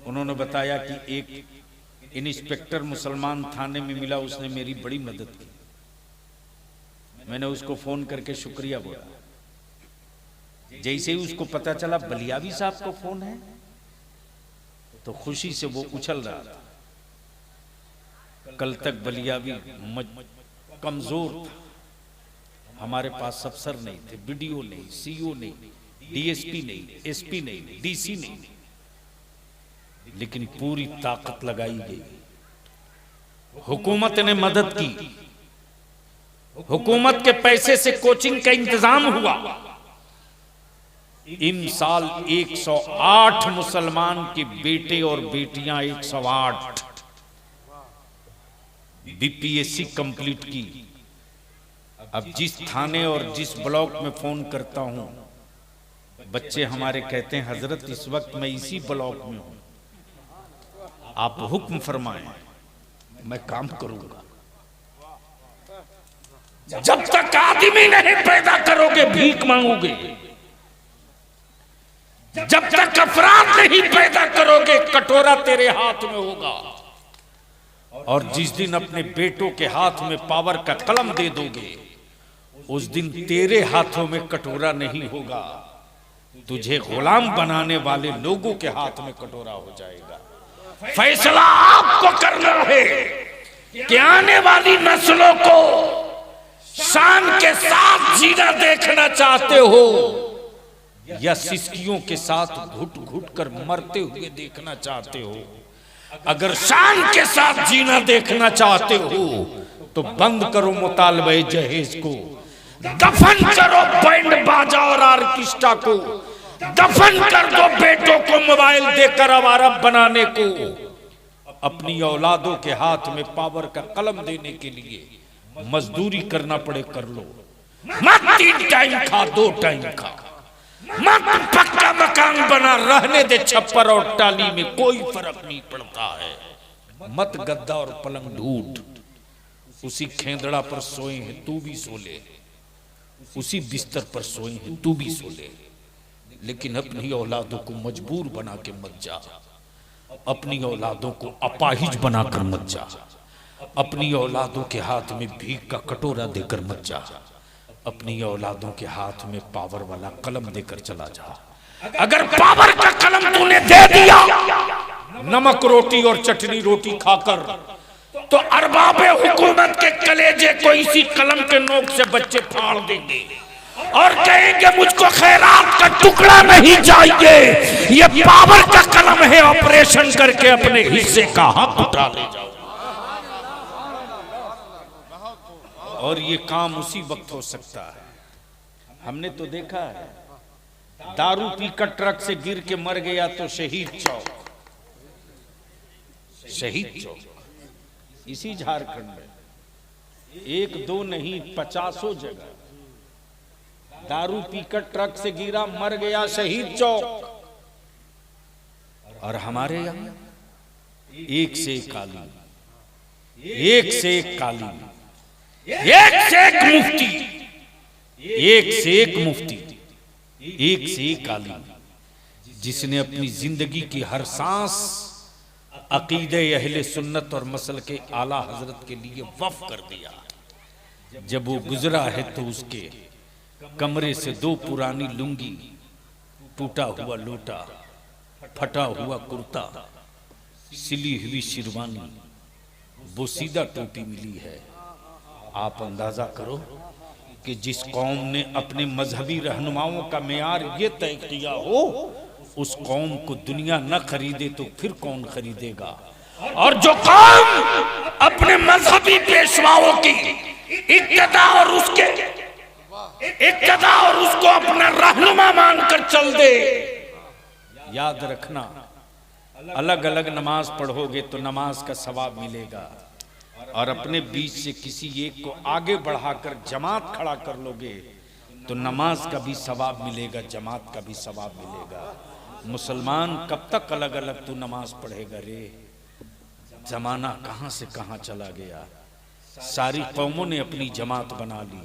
उन्होंने बताया कि एक इंस्पेक्टर मुसलमान थाने में मिला, उसने मेरी बड़ी मदद की। मैंने उसको फोन करके शुक्रिया बोला। जैसे ही उसको पता चला बलियावी साहब का फोन है तो खुशी से वो उछल रहा था। कल तक बलियावी कमजोर था, हमारे पास अफसर नहीं थे, बीडीओ नहीं, सीओ नहीं, डीएसपी नहीं, एसपी नहीं, डीसी नहीं, लेकिन पूरी ताकत लगाई गई। हुकूमत ने मदद की, हुकूमत के पैसे से कोचिंग का इंतजाम हुआ। इन साल 108 मुसलमान के बेटे और बेटियां 108 बीपीएससी कंप्लीट की। अब जिस थाने और जिस ब्लॉक में फोन करता हूं, बच्चे हमारे कहते हैं हजरत इस वक्त मैं इसी ब्लॉक में हूं, आप हुक्म फरमाएं, मैं काम करूंगा। जब तक आदमी नहीं पैदा करोगे भीख मांगोगे, जब तक अफराद नहीं पैदा करोगे कटोरा तेरे हाथ में होगा। और जिस दिन अपने बेटों के हाथ में पावर का कलम दे दोगे, उस दिन तेरे हाथों में कटोरा नहीं होगा, तुझे गुलाम बनाने वाले लोगों के हाथ में कटोरा हो जाएगा। फैसला आपको करना है कि आने वाली नस्लों को शान के साथ जीना देखना चाहते हो या सिसकियों के साथ घुट घुट कर मरते हुए देखना चाहते हो। अगर शान के साथ जीना देखना चाहते हो तो बंद करो मुतालबे जहेज को, दफन करो बैंड बाजा और आर्केस्ट्रा को, दफन कर दो बेटों को मोबाइल देकर आवारा बनाने को। अपनी औलादों के हाथ में पावर का कलम देने के लिए मजदूरी करना पड़े कर लो। मत 3 टाइम खा 2 टाइम खा, मत पक्का मकान बना रहने दे छप्पर और टाली में, कोई फर्क नहीं पड़ता है। मत गद्दा और पलंग ढूंढ, उसी खेंदड़ा पर सोए हैं तू भी सो ले, उसी बिस्तर पर सोए हैं तू भी सो ले। लेकिन अपनी औलादों को मजबूर बना के मत जा, अपनी औलादों को अपाहिज बनाकर मत जा, अपनी औलादों के हाथ में भीख का कटोरा देकर मत जा, अपनी औलादों के हाथ में पावर वाला कलम देकर चला जा। अगर पावर का कलम तूने दे दिया, नमक रोटी और चटनी रोटी खाकर, तो अरबाबे हुकूमत के कलेजे को इसी कलम के नोक से बच्चे फाड़ देंगे और कहेंगे मुझको खैरात का टुकड़ा नहीं चाहिए, ये पावर का कलम है, ऑपरेशन करके अपने हिस्से का हक उठा ले जाओ। और ये काम उसी वक्त हो सकता है। हमने तो देखा है, दारू पीकर ट्रक से गिर के मर गया तो शहीद चौक, शहीद चौक इसी झारखंड में 1 2 नहीं 50 जगह दारू पीकर ट्रक से गिरा मर गया शहीद चौक। और हमारे यहां एक से एक कालीन, एक से एक कालीन, एक से एक मुफ्ती, एक से एक मुफ्ती, एक से एक कालीन, जिसने अपनी जिंदगी की हर सांस अकीदे अहले सुन्नत और मसल के आला हजरत के लिए वफ कर दिया। जब वो गुजरा है तो उसके कमरे से 2 पुरानी लुंगी, टूटा हुआ लोटा, फटा हुआ कुर्ता, सिली हुई शिरवानी, बोसीदा टोपी मिली है। आप अंदाजा करो कि जिस कौम ने अपने मजहबी रहनुमाओं का मेयार ये तय किया हो, उस कौम को दुनिया न खरीदे तो फिर कौन खरीदेगा। और जो कौम अपने मजहबी पेशवाओं की इक्तदा और उसको अपना रहनुमा मानकर चल दे, याद रखना अलग अलग नमाज पढ़ोगे तो नमाज का सवाब मिलेगा, और अपने बीच से किसी एक को आगे बढ़ाकर जमात खड़ा कर लोगे तो नमाज का भी सवाब मिलेगा, जमात का भी सवाब मिलेगा। मुसलमान कब तक अलग अलग तू नमाज पढ़ेगा रे? जमाना कहां से कहां चला गया। सारी कौमों ने अपनी जमात बना ली,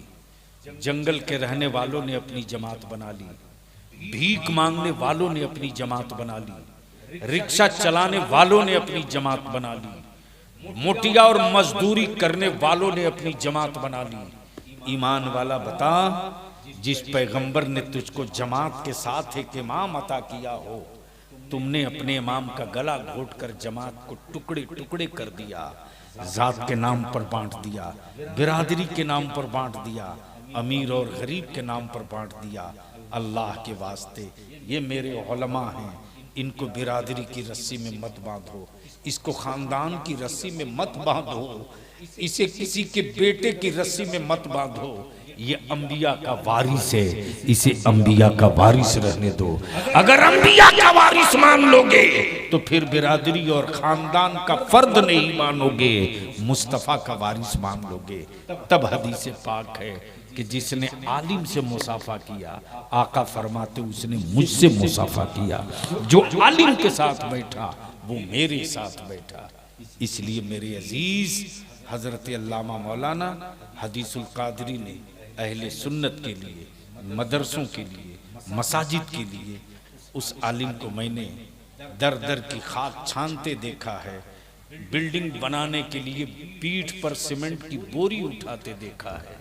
जंगल के रहने वालों ने अपनी जमात बना ली, भीख मांगने वालों ने अपनी जमात बना ली, रिक्शा चलाने वालों ने अपनी जमात बना ली, मोटिया और मजदूरी करने वालों ने अपनी जमात बना ली। ईमान वाला बता, जिस पैगंबर ने तुझको जमात के साथ एक इमाम अता किया हो, तुमने अपने इमाम का गला घोटकर जमात को टुकड़े टुकड़े कर दिया, जात के नाम पर बांट दिया, बिरादरी के नाम पर बांट दिया, अमीर और गरीब के नाम पर बांट दिया। अल्लाह के वास्ते ये मेरे उलमा हैं, इनको बिरादरी की रस्सी में मत बांधो, इसको खानदान की रस्सी में मत बांधो, इसे किसी के बेटे की रस्सी में मत बांधो। ये अंबिया का वारिस है, इसे अंबिया का वारिस रहने दो। अगर अंबिया का वारिस मान लोगे तो फिर बिरादरी और खानदान का फर्द नहीं मानोगे, मुस्तफ़ा का वारिस मान लोगे। तब हदीस पाक है कि जिसने आलिम से मुसाफा किया, आका फरमाते उसने मुझसे मुसाफा किया। जो आलिम के साथ बैठा वो मेरे साथ बैठा। इसलिए मेरे अजीज हजरत अल्लामा मौलाना हदीसुल कादरी ने अहले सुन्नत के लिए, मदरसों के लिए, मसाजिद के लिए उस आलिम को मैंने दर दर की खाक छानते देखा है, बिल्डिंग बनाने के लिए पीठ पर सीमेंट की बोरी उठाते देखा है।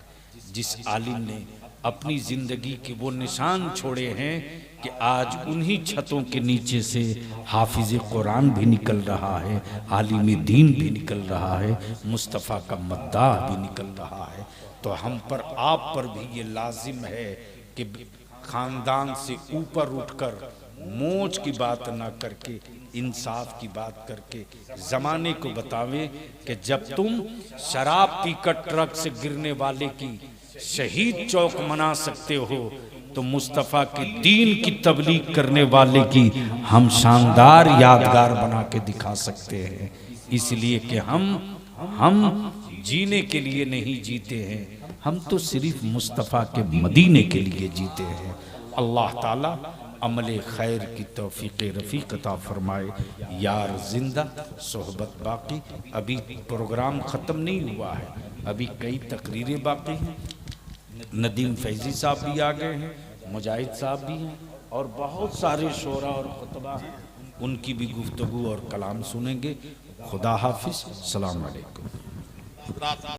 जिस आलिम ने अपनी जिंदगी के वो निशान छोड़े हैं कि आज उन्हीं छतों के नीचे से हाफिज कुरान भी निकल रहा है, आलिम दीन भी निकल रहा है, मुस्तफ़ा का मद्दाह भी निकल रहा है। तो हम पर आप पर भी ये लाजिम है कि खानदान से ऊपर उठकर मोच की बात ना करके इंसाफ की बात करके जमाने को बतावे कि जब तुम शराब पीकर ट्रक से गिरने वाले की शहीद चौक मना सकते हो तो मुस्तफ़ा के दीन की तबलीग करने वाले की हम शानदार यादगार बना के दिखा सकते हैं। इसलिए कि हम जीने के लिए नहीं जीते हैं, हम तो सिर्फ मुस्तफ़ा के मदीने के लिए जीते हैं। अल्लाह ताला अमले खैर की तौफीक रफ़ीक अता फरमाए। यार जिंदा सोहबत बाकी। अभी प्रोग्राम ख़त्म नहीं हुआ है, अभी कई तकरीरें बाकी हैं। नदीम फैज़ी साहब भी आ गए हैं, मुजाहिद साहब भी हैं और बहुत सारे शोरा और खुतबा हैं, उनकी भी गुफ्तगू और कलाम सुनेंगे। खुदा हाफिज़, सलाम अलैकुम।